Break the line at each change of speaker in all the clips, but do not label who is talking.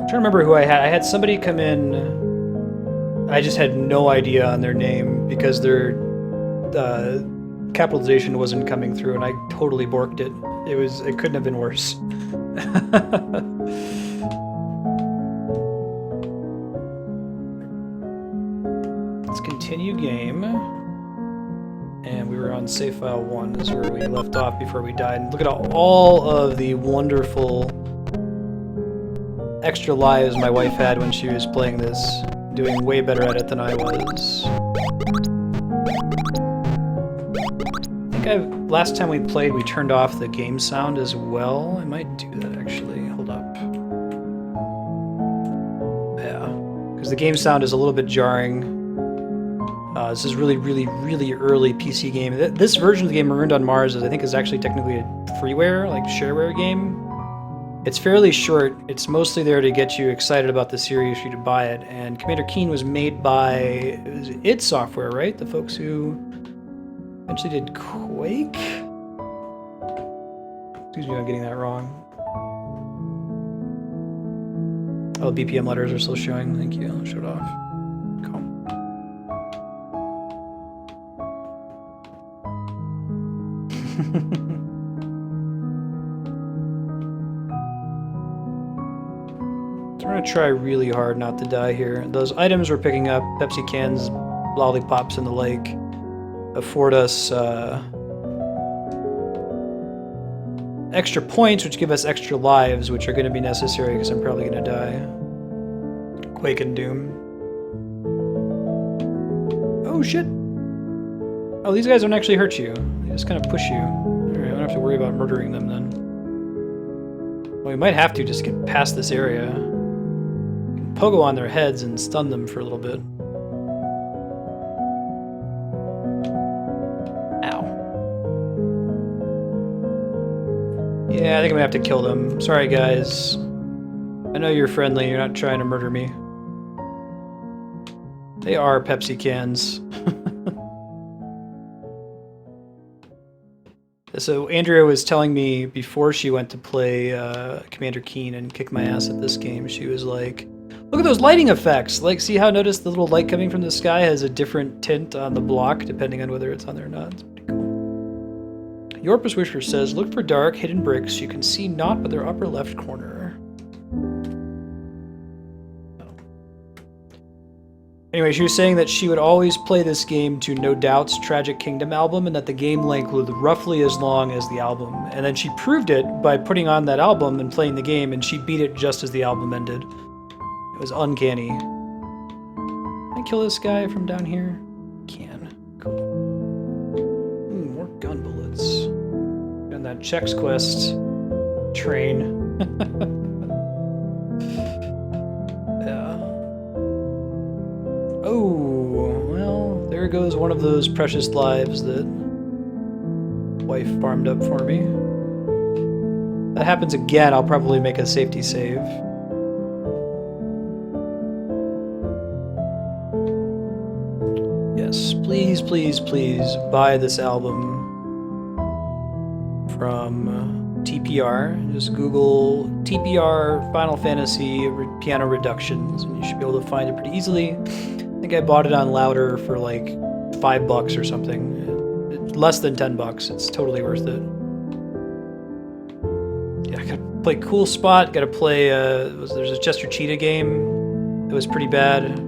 trying to remember who I had. I had somebody come in. I just had no idea on their name because their capitalization wasn't coming through, and I totally borked it. It couldn't have been worse. Let's continue game. And we were on save file 1 is where we left off before we died. And look at all of the wonderful extra lives my wife had when she was playing this. Doing way better at it than I was. I think last time we played, we turned off the game sound as well. I might do that actually. Hold up. Yeah, because the game sound is a little bit jarring. This is really early PC game. This version of the game, Marooned on Mars, I think is actually technically a freeware, like shareware game. It's fairly short. It's mostly there to get you excited about the series for you to buy it. And Commander Keen was made by id Software, right? The folks who eventually did Quake? Excuse me, I'm getting that wrong. Oh, BPM letters are still showing. Thank you. I'll show it off. Cool. So we're gonna try really hard not to die here. Those items we're picking up, Pepsi cans, lollipops, and the like, afford us extra points, which give us extra lives, which are going to be necessary because I'm probably going to die. Quake and Doom. Oh shit! Oh, these guys don't actually hurt you. They just kind of push you. Alright, I don't have to worry about murdering them then. Well, we might have to just get past this area. We can pogo on their heads and stun them for a little bit. Yeah, I think I'm gonna have to kill them. Sorry, guys. I know you're friendly, you're not trying to murder me. They are Pepsi cans. So Andrea was telling me before she went to play Commander Keen and kick my ass at this game, she was like, look at those lighting effects! Like, see how notice the little light coming from the sky has a different tint on the block depending on whether it's on there or not? It's pretty cool. Your Whisper says, look for dark, hidden bricks you can see not but their upper left corner. Oh. Anyway, she was saying that she would always play this game to No Doubt's Tragic Kingdom album and that the game length was roughly as long as the album. And then she proved it by putting on that album and playing the game, and she beat it just as the album ended. It was uncanny. Can I kill this guy from down here? Can. Cool. More gun bullets. And that Chex Quest train. Yeah. Oh, well, there goes one of those precious lives that wife farmed up for me. If that happens again, I'll probably make a safety save. Yes, please, please, please buy this album from TPR. Just Google TPR Final Fantasy Piano Reductions, and you should be able to find it pretty easily. I think I bought it on Louder for like $5 or something. It's less than $10. It's totally worth it. Yeah, I gotta play Cool Spot. Gotta play. There's a Chester Cheetah game. It was pretty bad.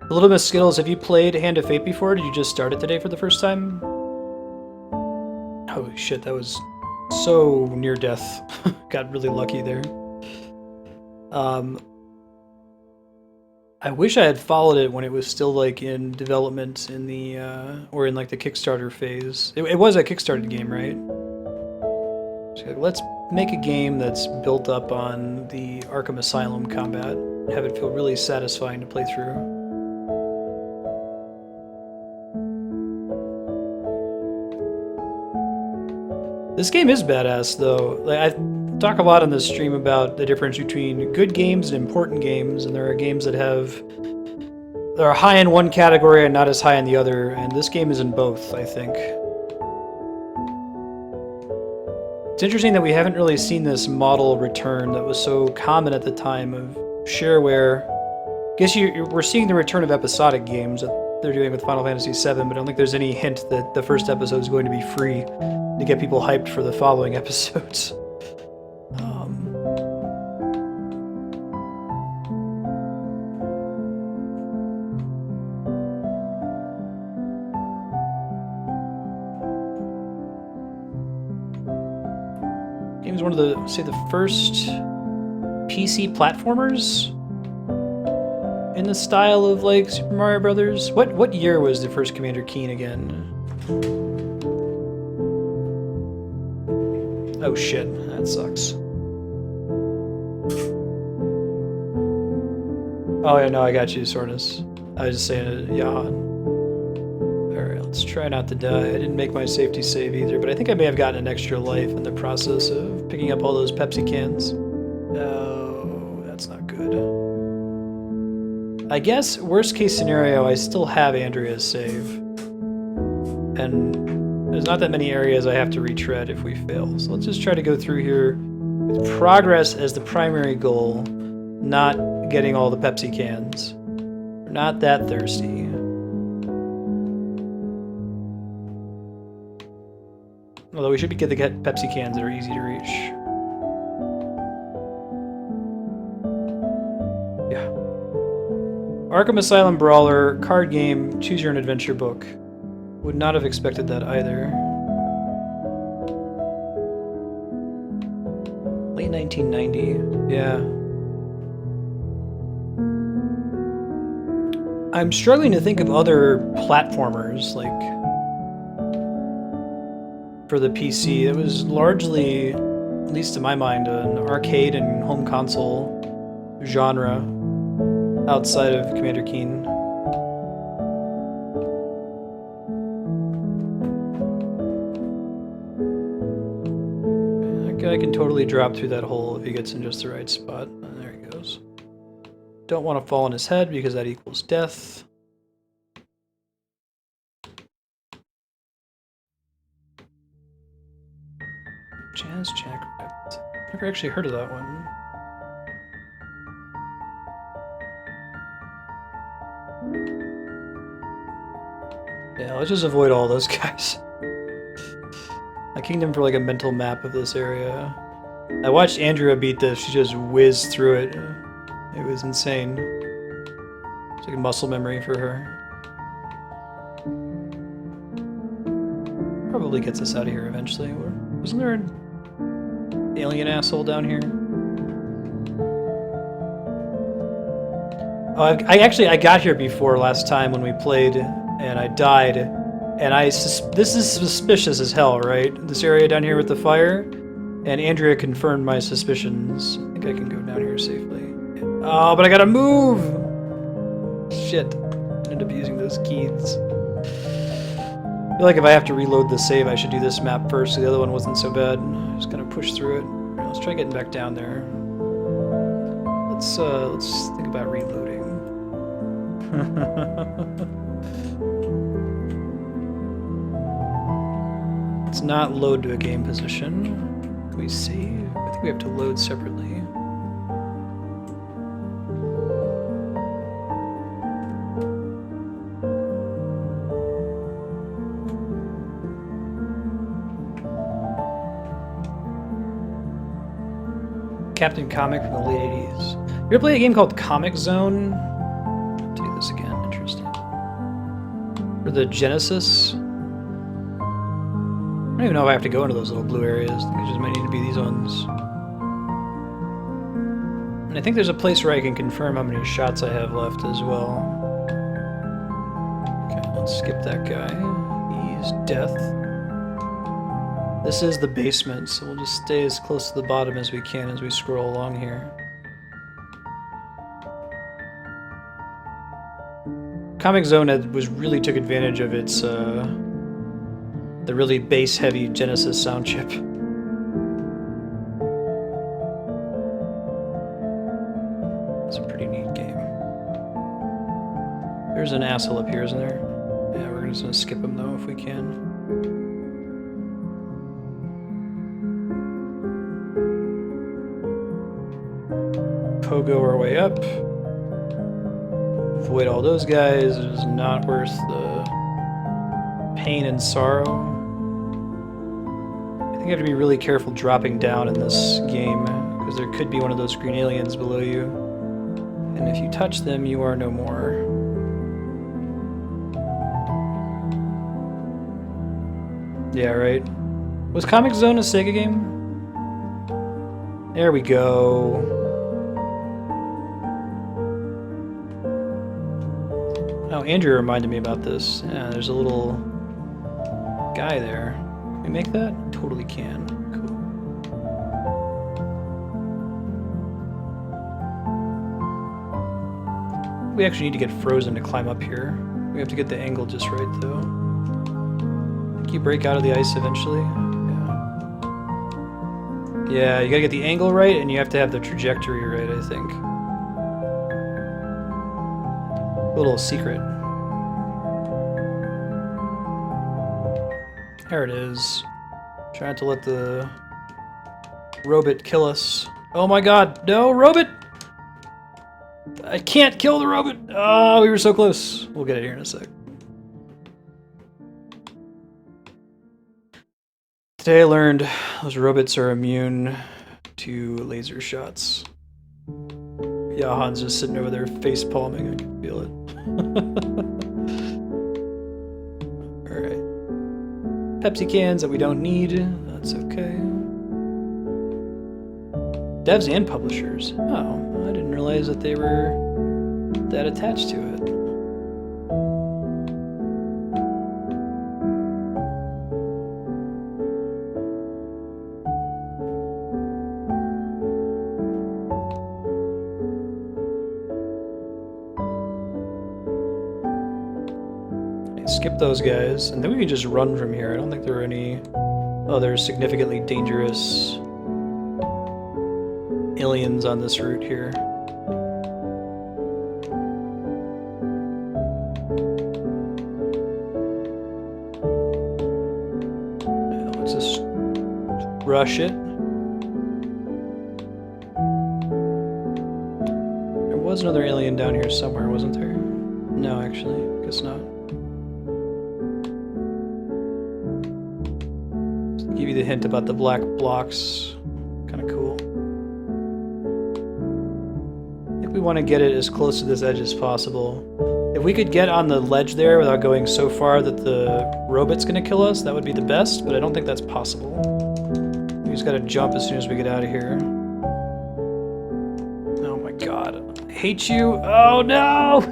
A little bit of Skittles, have you played Hand of Fate before? Did you just start it today for the first time? Holy shit, that was so near death. Got really lucky there. I wish I had followed it when it was still like in development in the, or in like the Kickstarter phase. It was a Kickstarter game, right? So let's make a game that's built up on the Arkham Asylum combat. Have it feel really satisfying to play through. This game is badass, though. Like, I talk a lot on this stream about the difference between good games and important games, and there are games that are high in one category and not as high in the other, and this game is in both, I think. It's interesting that we haven't really seen this model return that was so common at the time of shareware. I guess we're seeing the return of episodic games that they're doing with Final Fantasy VII, but I don't think there's any hint that the first episode is going to be free to get people hyped for the following episodes. Game is one of the first PC platformers in the style of like Super Mario Brothers. What year was the first Commander Keen again? Oh shit, that sucks. Oh yeah, no, I got you, Sornus. I was just saying, yeah. Alright, let's try not to die. I didn't make my safety save either, but I think I may have gotten an extra life in the process of picking up all those Pepsi cans. Oh, that's not good. I guess, worst case scenario, I still have Andrea's save. And there's not that many areas I have to retread if we fail. So let's just try to go through here with progress as the primary goal, not getting all the Pepsi cans. We're not that thirsty. Although we should get the Pepsi cans that are easy to reach. Yeah. Arkham Asylum Brawler, card game, choose your own adventure book. Would not have expected that either. Late 1990, yeah. I'm struggling to think of other platformers, like, for the PC. It was largely, at least to my mind, an arcade and home console genre outside of Commander Keen. That guy can totally drop through that hole if he gets in just the right spot. And there he goes. Don't want to fall on his head because that equals death. Jazz Jackrabbit. Never actually heard of that one. Yeah, let's just avoid all those guys. I kinged him for like a mental map of this area. I watched Andrea beat this. She just whizzed through it. It was insane. It's like a muscle memory for her. Probably gets us out of here eventually. Wasn't there an alien asshole down here? Oh, I got here before last time when we played, and I died. And this is suspicious as hell, right? This area down here with the fire. And Andrea confirmed my suspicions. I think I can go down here safely. Oh, but I gotta move! Shit. I ended up using those keys. I feel like if I have to reload the save, I should do this map first, so the other one wasn't so bad. I'm just gonna push through it. Right, let's try getting back down there. Let's think about reloading. Let's not load to a game position. Can we save? I think we have to load separately. Captain Comic from the late 80s. You ever play a game called Comic Zone? I'll do this again, interesting. For the Genesis? I don't even know if I have to go into those little blue areas. I think it just might need to be these ones. And I think there's a place where I can confirm how many shots I have left as well. Okay, let's skip that guy. He's death. This is the basement, so we'll just stay as close to the bottom as we can as we scroll along here. Comic Zone really took advantage of its the really bass-heavy Genesis sound chip. There's an asshole up here, isn't there? Yeah, we're just gonna skip him though if we can. Pogo our way up. Avoid all those guys. It is not worth the pain and sorrow. I think you have to be really careful dropping down in this game, because there could be one of those green aliens below you. And if you touch them, you are no more. Yeah, right. Was Comic Zone a Sega game? There we go. Oh, Andrew reminded me about this. Yeah, there's a little guy there. Can we make that? Totally can. Cool. We actually need to get frozen to climb up here. We have to get the angle just right, though. I think you break out of the ice eventually. Yeah, you gotta get the angle right, and you have to have the trajectory right, I think. A little secret. There it is. Trying to let the robot kill us. Oh my god, no, robot! I can't kill the robot! Oh, we were so close. We'll get it here in a sec. Today I learned those robots are immune to laser shots. Jahan's just sitting over there face palming, I can feel it. Alright. Pepsi cans that we don't need, that's okay. Devs and publishers. Oh, I didn't realize that they were that attached to it. Skip those guys, and then we can just run from here. I don't think there are any other significantly dangerous aliens on this route here. Yeah, let's just rush it. There was another alien down here somewhere, wasn't there? No, actually, guess not. Give you the hint about the black blocks. Kind of cool. I think we want to get it as close to this edge as possible. If we could get on the ledge there without going so far that the robot's going to kill us, that would be the best, but I don't think that's possible. We just got to jump as soon as we get out of here. Oh my god. I hate you. Oh no!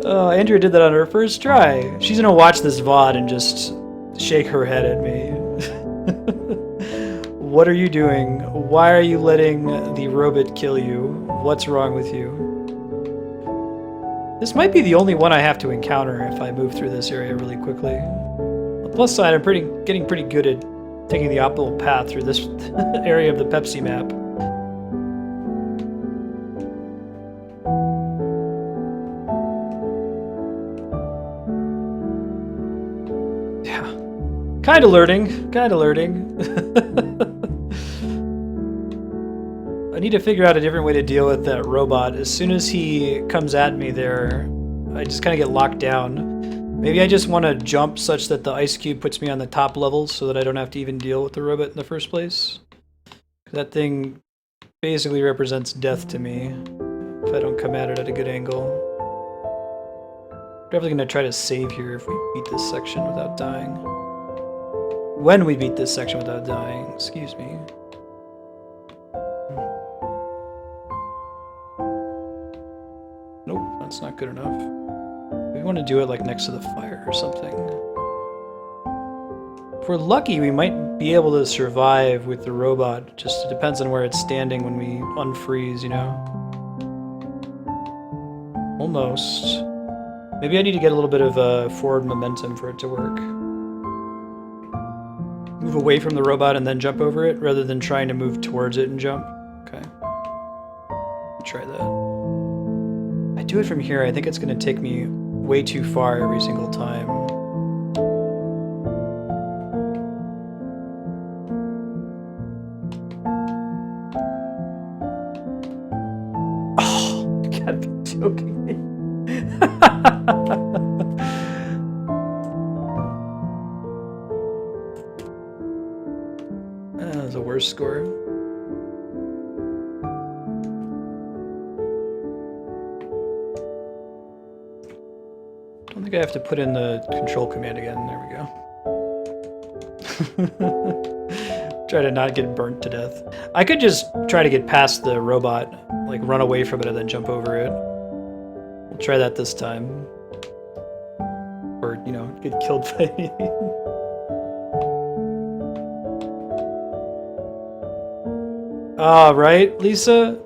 Oh, Andrea did that on her first try. She's gonna watch this VOD and just shake her head at me. What are you doing? Why are you letting the robot kill you? What's wrong with you? This might be the only one I have to encounter if I move through this area really quickly. On the plus side, I'm getting pretty good at taking the optimal path through this area of the Pepsi map. Kinda learning. I need to figure out a different way to deal with that robot. As soon as he comes at me there, I just kind of get locked down. Maybe I just want to jump such that the ice cube puts me on the top level so that I don't have to even deal with the robot in the first place. That thing basically represents death to me if I don't come at it at a good angle. Definitely going to try to save here if we beat this section without dying. When we beat this section without dying, excuse me. Nope, that's not good enough. We want to do it like next to the fire or something. If we're lucky, we might be able to survive with the robot. Just it depends on where it's standing when we unfreeze, you know? Almost. Maybe I need to get a little bit of forward momentum for it to work. Move away from the robot and then jump over it, rather than trying to move towards it and jump. Okay. Try that. do it from here, I think it's going to take me way too far every single time. Oh, you gotta be joking me. That was a worse score. I think I have to put in the control command again. There we go. Try to not get burnt to death. I could just try to get past the robot, like run away from it and then jump over it. We'll try that this time. Or, you know, get killed by it. Ah, right, Lisa?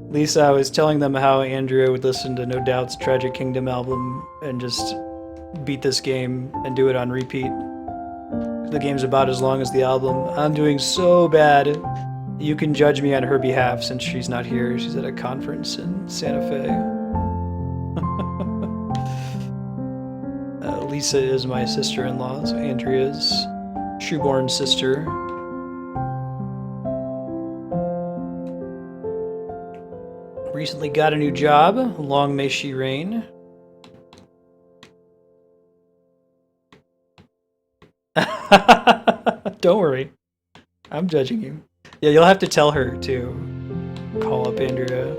Lisa, I was telling them how Andrea would listen to No Doubt's Tragic Kingdom album and just beat this game and do it on repeat. The game's about as long as the album. I'm doing so bad. You can judge me on her behalf since she's not here. She's at a conference in Santa Fe. Lisa is my sister-in-law, so Andrea's shoeborn sister. Recently got a new job. Long may she reign. Don't worry. I'm judging you. Yeah, you'll have to tell her to call up Andrea.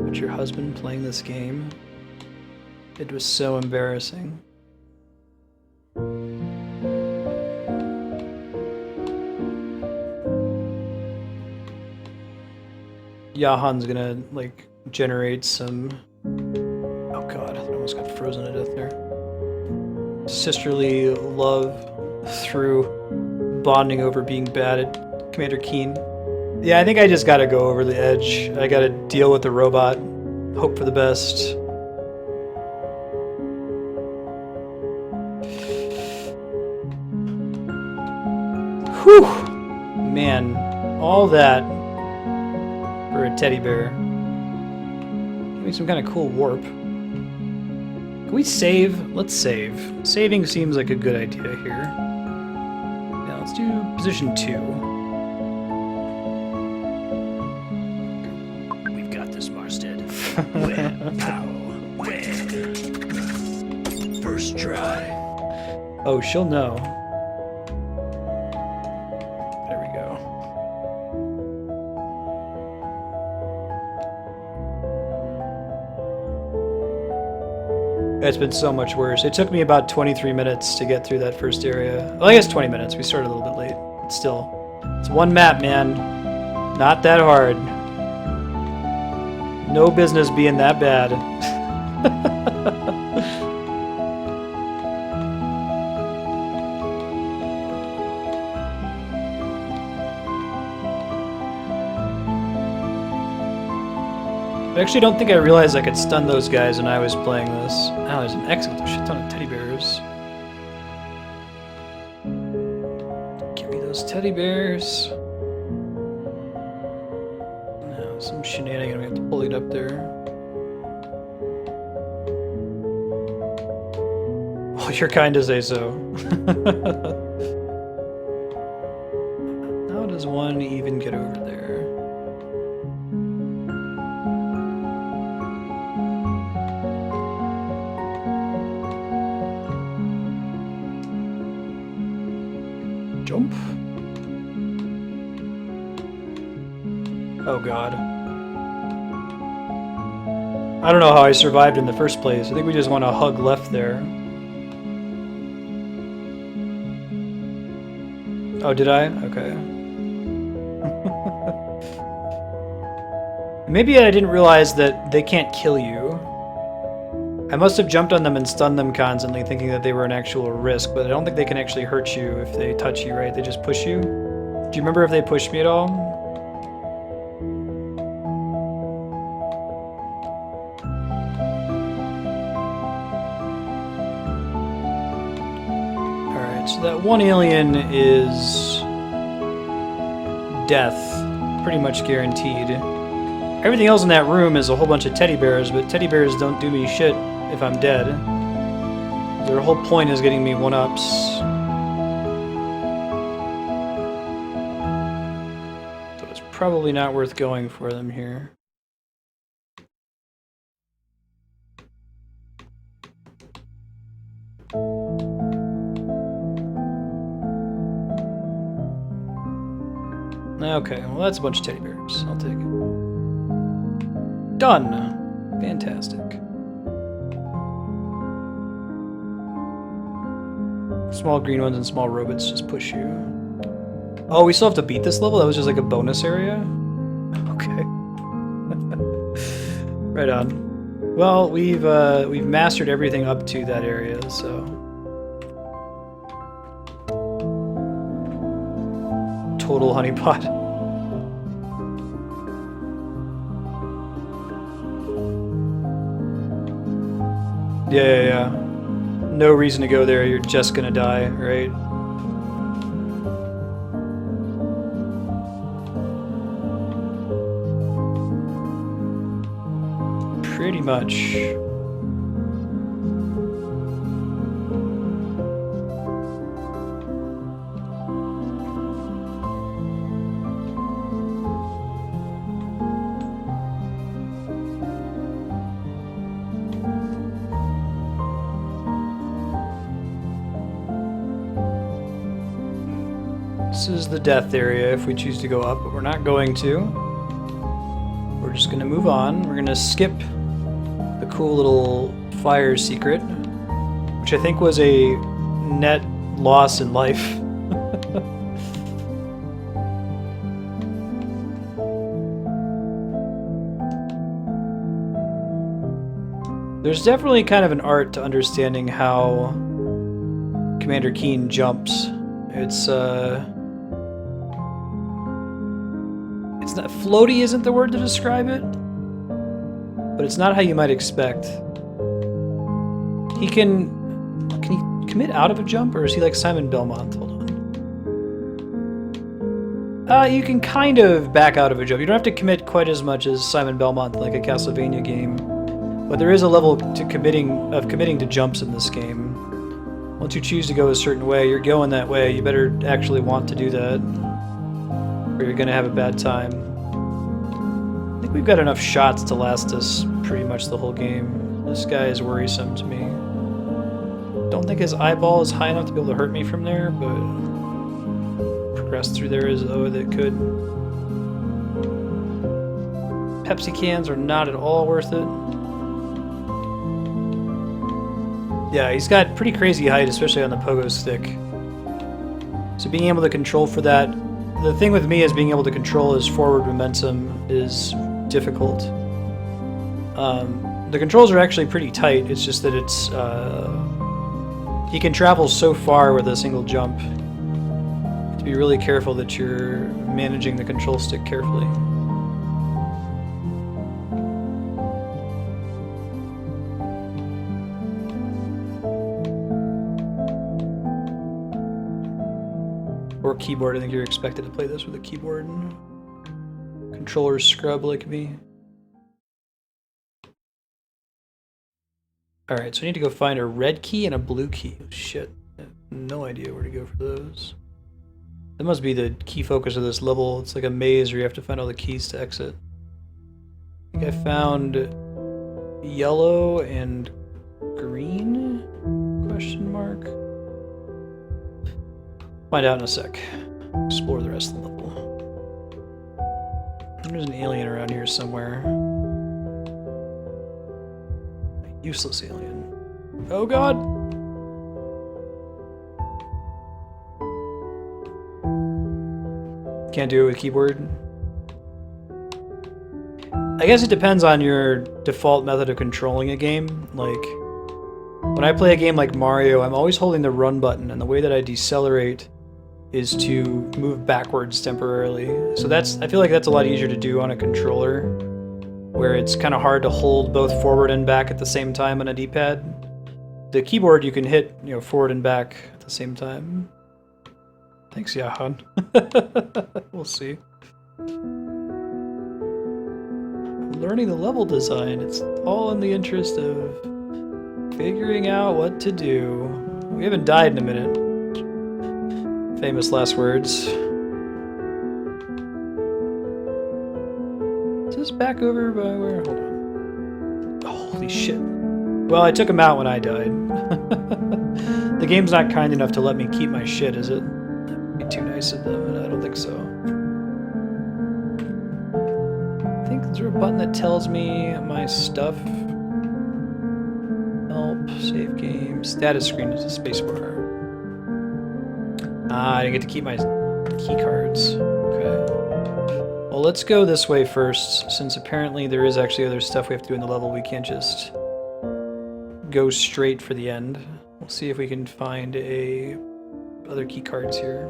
But your husband playing this game? It was so embarrassing. Jahan's gonna, like, generate some... Oh god, I almost got frozen to death there. Sisterly love through bonding over being bad at Commander Keen. Yeah, I think I just gotta go over the edge. I gotta deal with the robot, hope for the best. Whew! Man, all that for a teddy bear. Give me some kind of cool warp. Can we save? Let's save. Saving seems like a good idea here. Yeah, let's do position 2.
We've got this, Marstead. When? How? When? First try.
Oh, she'll know. There we go. It's been so much worse. It took me about 23 minutes to get through that first area. Well, I guess 20 minutes. We started a little bit late. But still, it's one map, man. Not that hard. No business being that bad. I actually don't think I realized I could stun those guys when I was playing this. Oh, there's an exit with a shit ton of teddy bears. Give me those teddy bears. No, some shenanigan. We have to pull it up there. Oh, you're kind to say so. How does one even get over there? Jump. Oh god. I don't know how I survived in the first place. I think we just want to hug left there. Oh, did I? Okay. Maybe I didn't realize that they can't kill you. I must have jumped on them and stunned them constantly, thinking that they were an actual risk, but I don't think they can actually hurt you if they touch you, right? They just push you? Do you remember if they pushed me at all? Alright, so that one alien is death, pretty much guaranteed. Everything else in that room is a whole bunch of teddy bears, but teddy bears don't do me shit if I'm dead. Their whole point is getting me 1-ups. So it's probably not worth going for them here. Okay, well that's a bunch of teddy bears. I'll take it. Done! Fantastic. Small green ones and small robots just push you. Oh, we still have to beat this level? That was just like a bonus area? Okay. Right on. Well, we've mastered everything up to that area, so... Total honeypot. Yeah. No reason to go there, you're just gonna die, right? Pretty much. This is the death area if we choose to go up, but we're not going to. We're just going to move on. We're going to skip the cool little fire secret, which I think was a net loss in life. There's definitely kind of an art to understanding how Commander Keen jumps. It's not floaty isn't the word to describe it, but it's not how you might expect. Can he commit out of a jump, or is he like Simon Belmont? Hold on. You can kind of back out of a jump. You don't have to commit quite as much as Simon Belmont, like a Castlevania game, but there is a level to committing to jumps in this game. Once you choose to go a certain way, you're going that way. You better actually want to do that, or you're gonna have a bad time. I think we've got enough shots to last us pretty much the whole game. This guy is worrisome to me. Don't think his eyeball is high enough to be able to hurt me from there, but progress through there as though that could. Pepsi cans are not at all worth it. Yeah, he's got pretty crazy height, especially on the pogo stick. So being able to control for that, the thing with me is being able to control his forward momentum is difficult. The controls are actually pretty tight, it's just that it's, he can travel so far with a single jump. You have to be really careful that you're managing the control stick carefully. Or keyboard, I think you're expected to play this with a keyboard. Controller scrub like me. Alright, so I need to go find a red key and a blue key. Oh, shit. I have no idea where to go for those. That must be the key focus of this level. It's like a maze where you have to find all the keys to exit. I think I found yellow and green? Question mark. Find out in a sec. Explore the rest of the level. There's an alien around here somewhere. A useless alien. Oh god! Can't do it with keyboard. I guess it depends on your default method of controlling a game. Like, when I play a game like Mario, I'm always holding the run button, and the way that I decelerate is to move backwards temporarily. So I feel like that's a lot easier to do on a controller, where it's kind of hard to hold both forward and back at the same time on a D-pad. The keyboard you can hit, forward and back at the same time. Thanks, Yahan. We'll see. learning the level design. It's all in the interest of figuring out what to do. We haven't died in a minute. Famous last words. Is this back over by where? Hold on. Oh, holy shit. Well, I took him out when I died. The game's not kind enough to let me keep my shit, is it? That'd be too nice of them, but I don't think so. I think is there a button that tells me my stuff? Help, save game, status screen is a spacebar. Ah, I didn't get to keep my key cards. Okay. Well, let's go this way first, since apparently there is actually other stuff we have to do in the level. We can't just go straight for the end. We'll see if we can find other key cards here.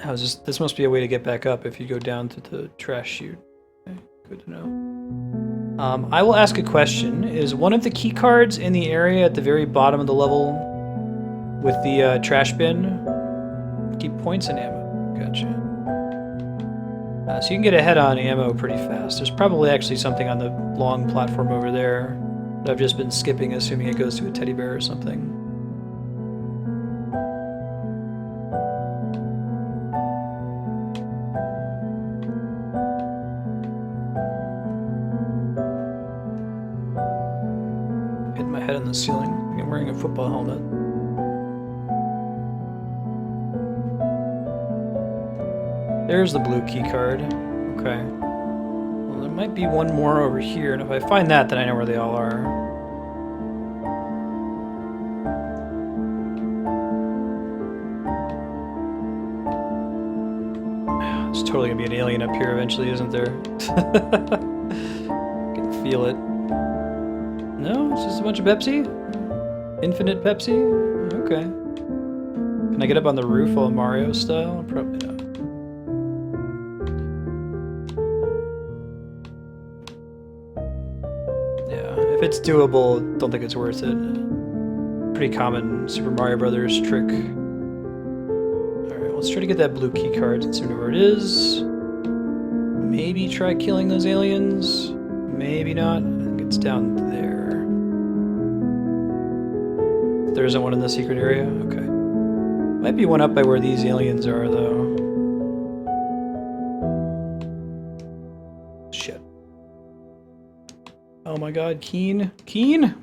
Oh, this must be a way to get back up if you go down to the trash chute. Okay, good to know. I will ask a question. Is one of the key cards in the area at the very bottom of the level with the trash bin? Keep points and ammo. Gotcha. So you can get ahead on ammo pretty fast. There's probably actually something on the long platform over there that I've just been skipping, assuming it goes to a teddy bear or something. Hitting my head on the ceiling. I'm wearing a football helmet. There's the blue key card. Okay. Well, there might be one more over here, and if I find that, then I know where they all are. There's totally gonna be an alien up here eventually, isn't there? I can feel it. No? It's just a bunch of Pepsi? Infinite Pepsi? Okay. Can I get up on the roof all Mario style? Probably not. If it's doable, don't think it's worth it. Pretty common Super Mario Brothers trick. Alright, let's try to get that blue key card since we know where it is. Maybe try killing those aliens. Maybe not. I think it's down there. There isn't one in the secret area? Okay. Might be one up by where these aliens are, though. Shit. Oh my god, Keen. Keen? How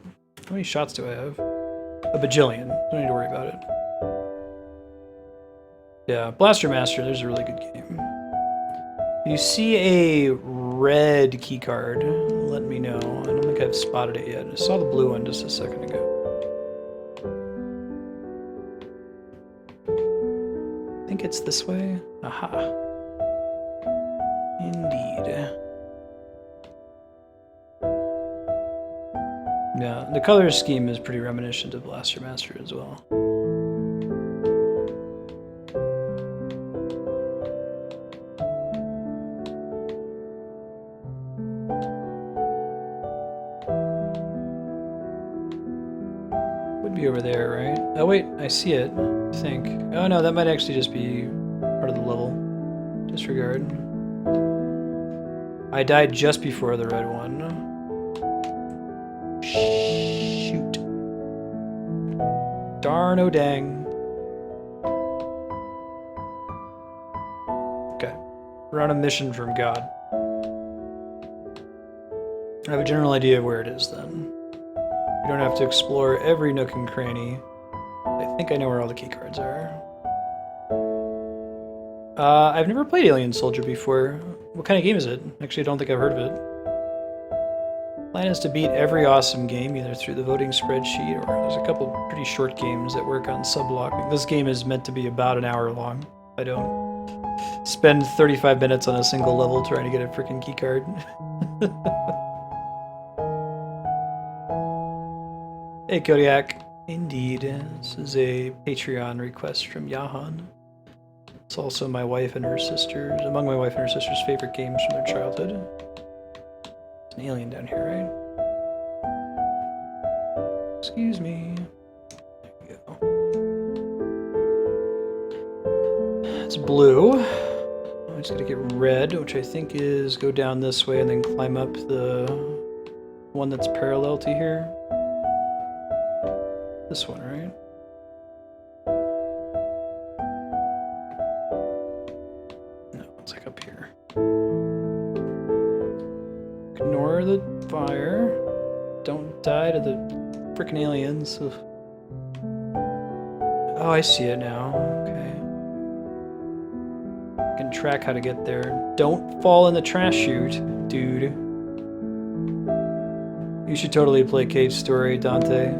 many shots do I have? A bajillion. Don't need to worry about it. Yeah, Blaster Master, there's a really good game. If you see a red key card, let me know. I don't think I've spotted it yet. I saw the blue one just a second ago. I think it's this way. Aha. Indeed. Yeah, the color scheme is pretty reminiscent of Blaster Master as well. Would be over there, right? Oh wait, I see it, I think. Oh no, that might actually just be part of the level. Disregard. I died just before the red one. Shoot. Darn oh dang. Okay. We're on a mission from God. I have a general idea of where it is then. We don't have to explore every nook and cranny. I think I know where all the key cards are. I've never played Alien Soldier before. What kind of game is it? Actually, I don't think I've heard of it. Plan is to beat every awesome game, either through the voting spreadsheet or there's a couple pretty short games that work on sub-locking. This game is meant to be about an hour long. I don't spend 35 minutes on a single level trying to get a freaking keycard. Hey Kodiak. Indeed, this is a Patreon request from Yahan. It's also my wife and her sister's, among my wife and her sister's favorite games from their childhood. There's an alien down here, right? Excuse me. There we go. It's blue. I'm just gonna get red, which I think is go down this way and then climb up the one that's parallel to here. This one, right? No, it's like up here. Ignore the fire. Don't die to the frickin' aliens. Ugh. Oh, I see it now. Okay. I can track how to get there. Don't fall in the trash chute, dude. You should totally play Cave Story, Dante.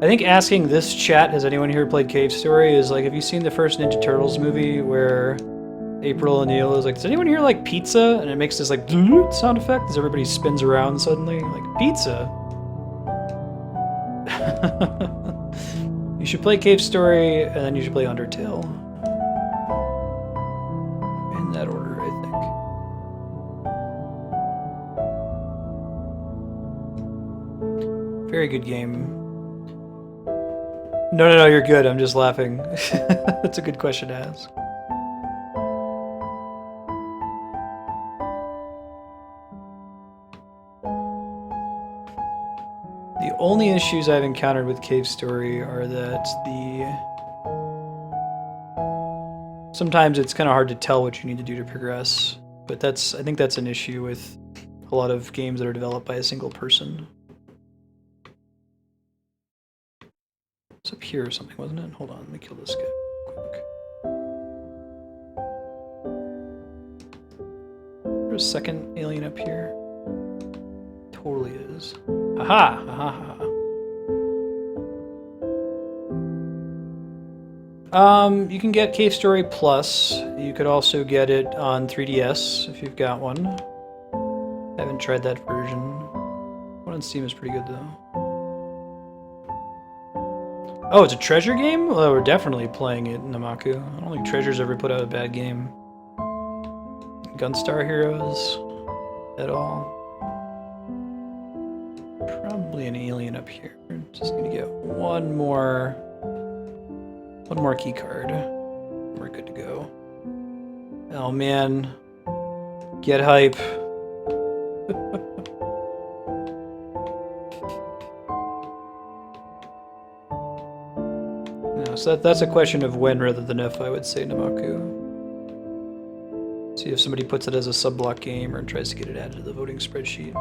I think asking this chat, has anyone here played Cave Story, is like, have you seen the first Ninja Turtles movie where April O'Neil is like, does anyone here like pizza? And it makes this like sound effect as everybody spins around suddenly. Like, pizza? You should play Cave Story, and then you should play Undertale. In that order, I think. Very good game. No, you're good. I'm just laughing. That's a good question to ask. The only issues I've encountered with Cave Story are that sometimes it's kind of hard to tell what you need to do to progress, but I think that's an issue with a lot of games that are developed by a single person. It's up here or something, wasn't it? Hold on, let me kill this guy quick. There's a second alien up here. Totally is. Aha! Aha! You can get Cave Story Plus. You could also get it on 3DS if you've got one. I haven't tried that version. One on Steam is pretty good though. Oh, it's a treasure game? Well, we're definitely playing it, Namaku. I don't think Treasure's ever put out a bad game. Gunstar Heroes at all. Probably an alien up here. Just need to get one more key card. We're good to go. Oh man. Get hype. No, so that's a question of when rather than if, I would say, Namaku. See if somebody puts it as a sub-block game or tries to get it added to the voting spreadsheet.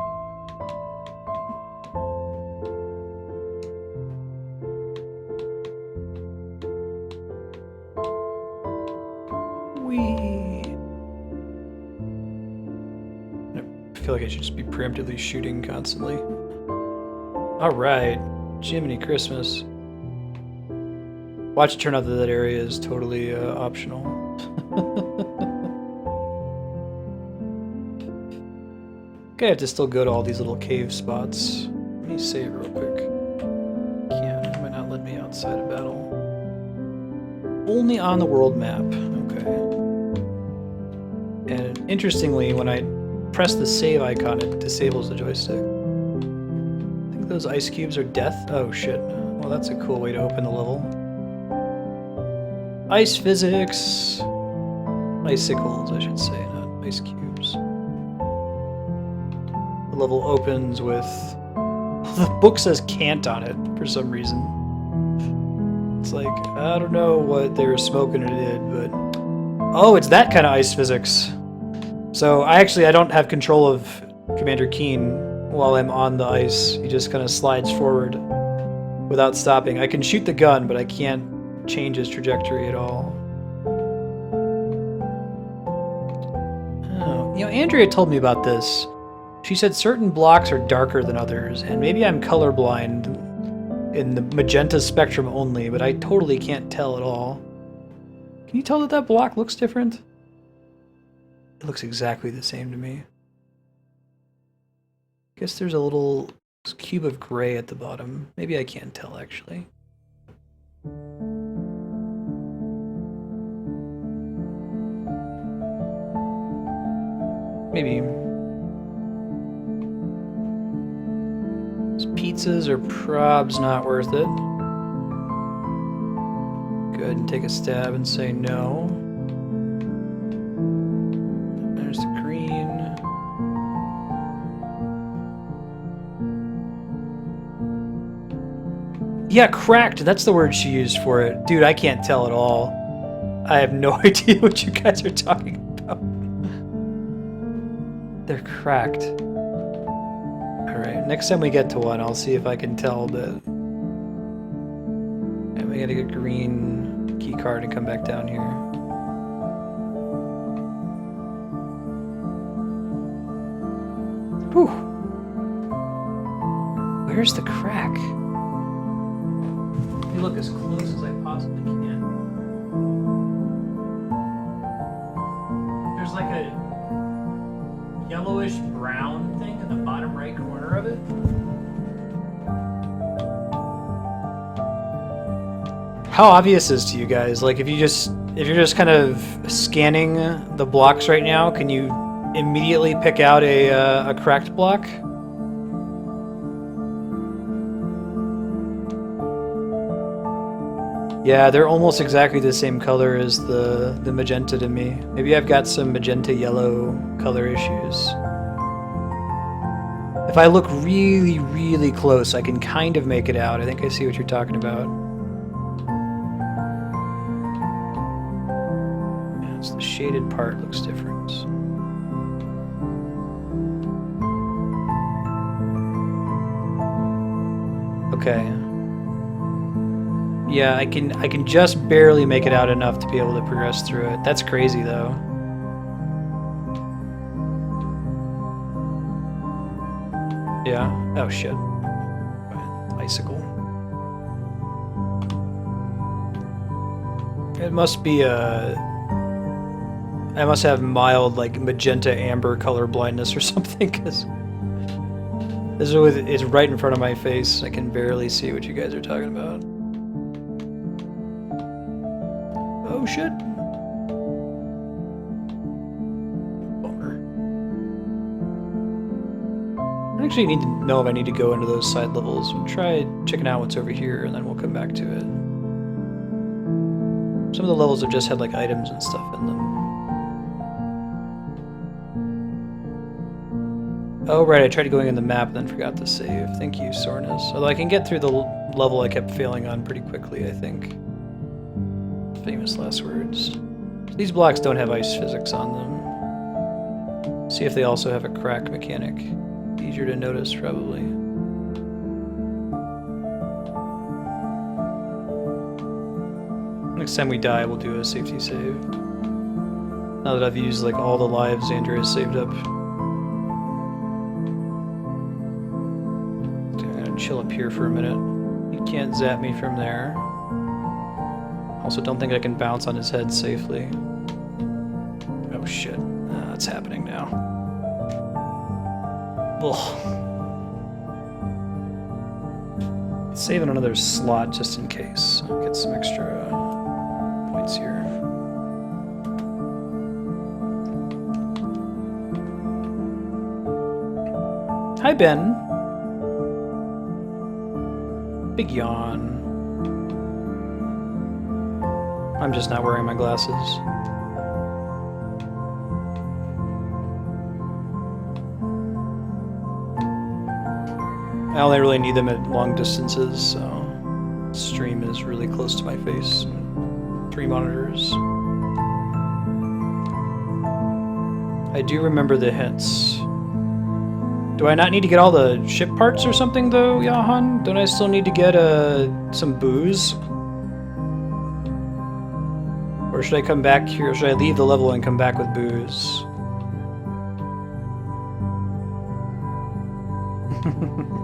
I feel like I should just be preemptively shooting constantly. Alright, Jiminy Christmas. Watch it turn out that that area is totally optional. Okay, I have to still go to all these little cave spots. Let me save real quick. Can't, it might not let me outside of battle. Only on the world map, okay. And interestingly, when I press the save icon, it disables the joystick. I think those ice cubes are death. Oh shit. Well, that's a cool way to open the level. Ice physics. Icicles, I should say, not ice cubes. The level opens with... the book says can't on it for some reason. It's like, I don't know what they were smoking it did, but... oh, it's that kind of ice physics. So I don't have control of Commander Keen while I'm on the ice. He just kind of slides forward without stopping. I can shoot the gun, but I can't change his trajectory at all. Oh, you know, Andrea told me about this. She said certain blocks are darker than others, and maybe I'm colorblind in the magenta spectrum only, but I totally can't tell at all. Can you tell that that block looks different? It looks exactly the same to me. Guess there's a little cube of gray at the bottom. Maybe I can't tell, actually. Maybe. These pizzas or probs not worth it. Go ahead and take a stab and say no. Yeah, cracked. That's the word she used for it. Dude, I can't tell at all. I have no idea what you guys are talking about. They're cracked. Alright, next time we get to one, I'll see if I can tell, but... Yeah, we gotta get green key card and come back down here. Whew. Where's the crack? Let me look as close as I possibly can. There's like a yellowish brown thing in the bottom right corner of it. How obvious is to you guys? Like if you're just kind of scanning the blocks right now, can you immediately pick out a cracked block? Yeah, they're almost exactly the same color as the magenta to me. Maybe I've got some magenta yellow color issues. If I look really, really close, I can kind of make it out. I think I see what you're talking about. Yeah, it's the shaded part looks different. Okay. Yeah, I can just barely make it out enough to be able to progress through it. That's crazy though. Yeah. Oh shit. Icicle. It must be I must have mild like magenta amber color blindness or something because it's right in front of my face. I can barely see what you guys are talking about. Oh shit. Bummer. I actually need to know if I need to go into those side levels and try checking out what's over here and then we'll come back to it. Some of the levels have just had like items and stuff in them. Oh right, I tried going in the map and then forgot to save. Thank you, Sornus. Although I can get through the level I kept failing on pretty quickly, I think. Famous last words. These blocks don't have ice physics on them. See if they also have a crack mechanic. Easier to notice, probably. Next time we die, we'll do a safety save. Now that I've used like all the lives Andrea has saved up. I'm gonna chill up here for a minute. You can't zap me from there. Also, don't think I can bounce on his head safely. Oh shit, that's happening now. Ugh. Saving another slot just in case. I'll get some extra points here. Hi, Ben. Big yawn. I'm just not wearing my glasses. I only really need them at long distances, so stream is really close to my face. 3 monitors. I do remember the hints. Do I not need to get all the ship parts or something though, Yahan? Don't I still need to get some booze? Or should I come back here? Or should I leave the level and come back with booze?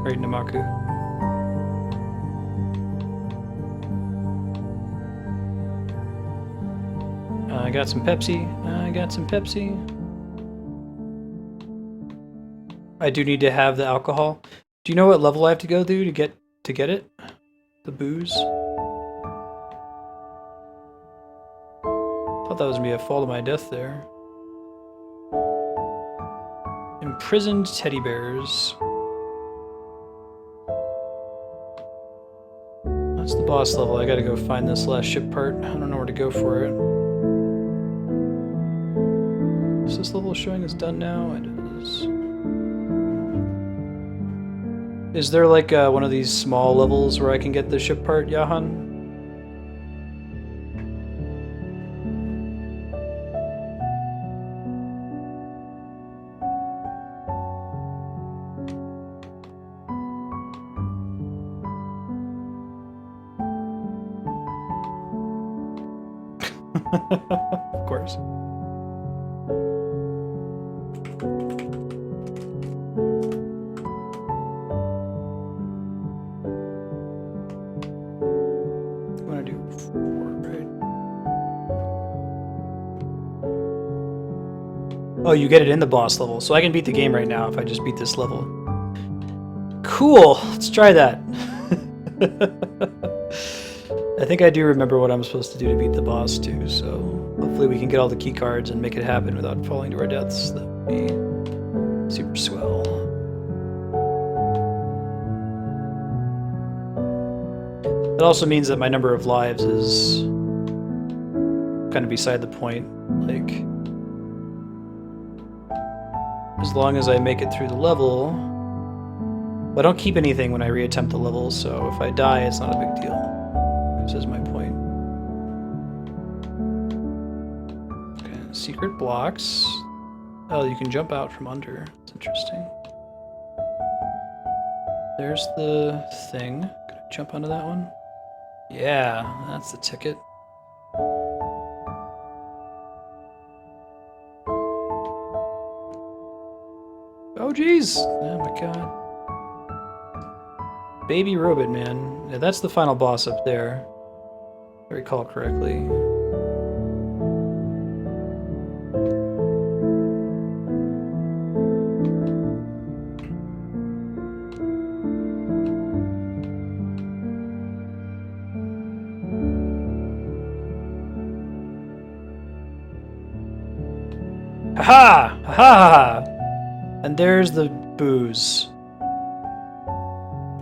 Right, Namaku. I got some Pepsi. I got some Pepsi. I do need to have the alcohol. Do you know what level I have to go through to get it? The booze? Thought that was gonna be a fall to my death there. Imprisoned teddy bears. That's the boss level. I gotta go find this last ship part. I don't know where to go for it. Is this level showing it's done now? It is. Is there like one of these small levels where I can get the ship part, Yahan? Of course. I want to do 4, right? Oh, you get it in the boss level, so I can beat the game right now if I just beat this level. Cool, let's try that. I think I do remember what I'm supposed to do to beat the boss too, so hopefully we can get all the key cards and make it happen without falling to our deaths. That would be super swell. That also means that my number of lives is kind of beside the point. Like, as long as I make it through the level, I don't keep anything when I reattempt the level, so if I die, it's not a big deal. This is my point. Okay, secret blocks. Oh, you can jump out from under. That's interesting. There's the thing. Can I jump onto that one? Yeah, that's the ticket. Oh, jeez! Oh my god. Baby Robot Man. Yeah, that's the final boss up there. If I recall correctly. Ha-ha! Ha-ha! And there's the booze.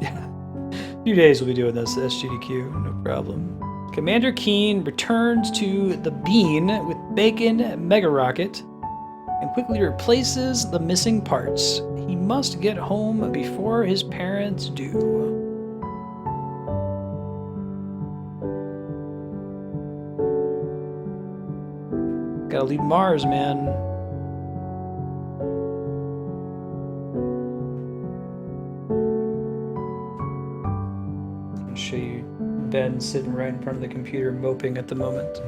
Yeah. A few days we'll be doing this, SGDQ, no problem. Commander Keen returns to the Bean with Bacon Mega Rocket and quickly replaces the missing parts. He must get home before his parents do. Gotta leave Mars, man. Show you Ben sitting right in front of the computer moping at the moment.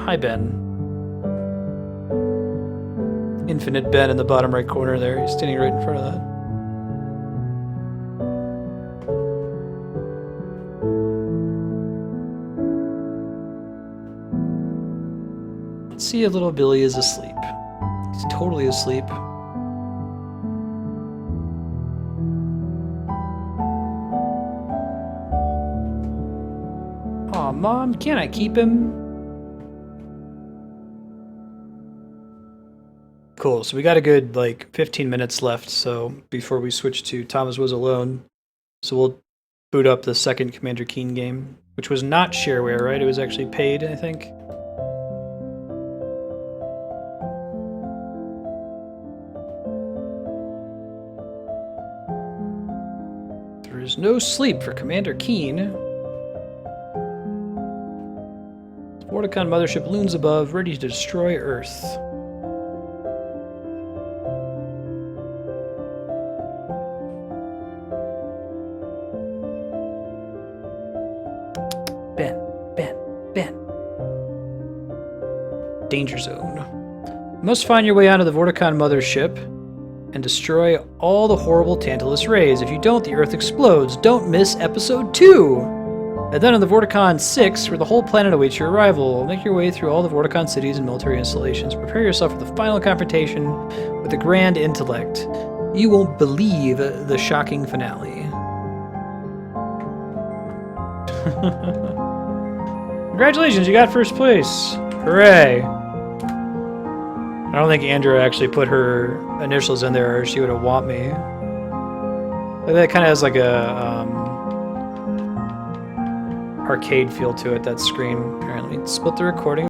Hi, Ben. Infinite Ben in the bottom right corner there. He's standing right in front of that. Let's see if little Billy is asleep. He's totally asleep. Aw, Mom, can't I keep him? Cool, so we got a good, 15 minutes left, so before we switch to Thomas Was Alone. So we'll boot up the second Commander Keen game, which was not shareware, right? It was actually paid, I think. There is no sleep for Commander Keen. Vorticon mothership looms above, ready to destroy Earth. Ben. Danger zone. You must find your way onto the Vorticon mothership and destroy all the horrible Tantalus rays. If you don't, the Earth explodes. Don't miss episode 2! And then on the Vorticon 6, where the whole planet awaits your arrival, make your way through all the Vorticon cities and military installations. Prepare yourself for the final confrontation with the Grand Intellect. You won't believe the shocking finale. Congratulations, you got first place. Hooray. I don't think Andrea actually put her initials in there or she would have whomped me. That kind of has like a arcade feel to it, that screen, apparently. Split the recording.